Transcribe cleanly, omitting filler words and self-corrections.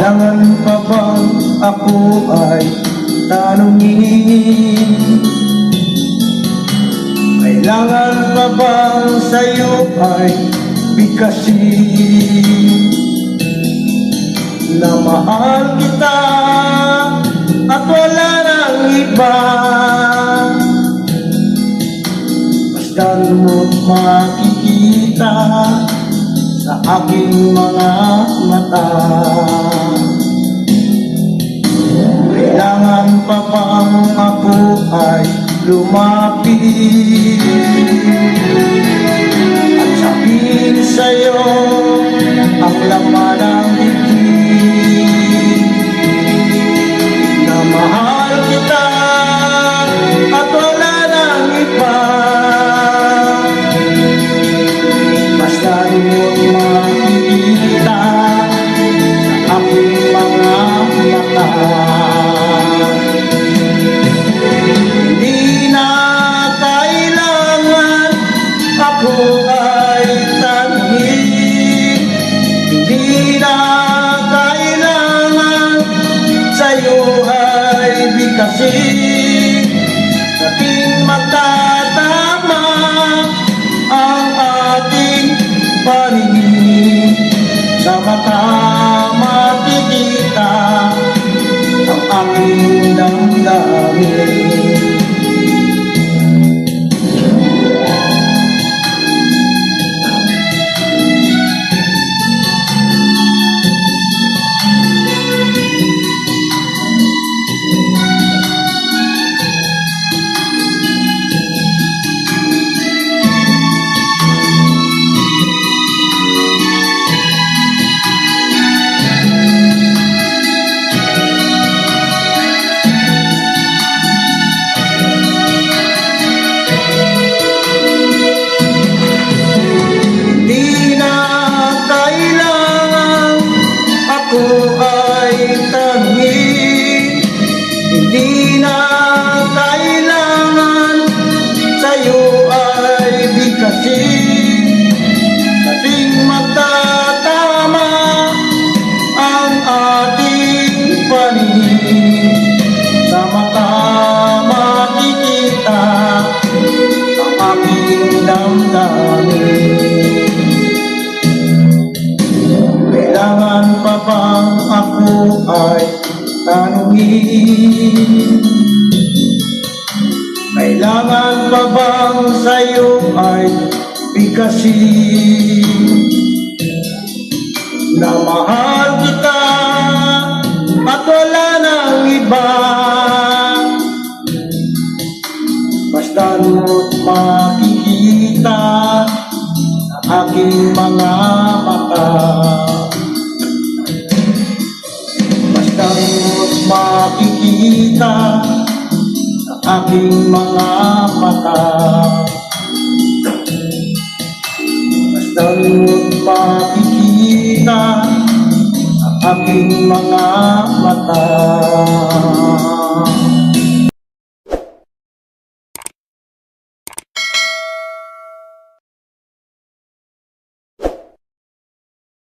Kailangan pa bang ako ay tanungin? Kailangan pa bang sa'yo ay bigkasin? Na mahal kita at wala nang iba, basta mo't makikita sa aking mga mata. Kailangan pa bang ako ay lumapit at sabihin sa'yo ang laman ng dibdib, na mahal kita at wala nang iba, basta mo't makikita sa aking mga mata. Hindi na kailangan ako ay tanungin, hindi na kailangan sa'yo ay bigkasin. Ating magtatama ang ating paningin, sa mata makikita ang aking damdamin. Hindi na kailangan sa'yo ay bigkasin. Ating magtatama ang ating paningin, sa mata makikita ang aking damdamin. Kailangan pa bang ako ay tanungin? Kailangan pa bang sa'yo ay bigkasin? Na mahal kita at wala nang iba, basta mo't makikita sa aking mga mata. Basta mo't makikita sa aking mga mata. Basta mo't makikita sa aking mga mata.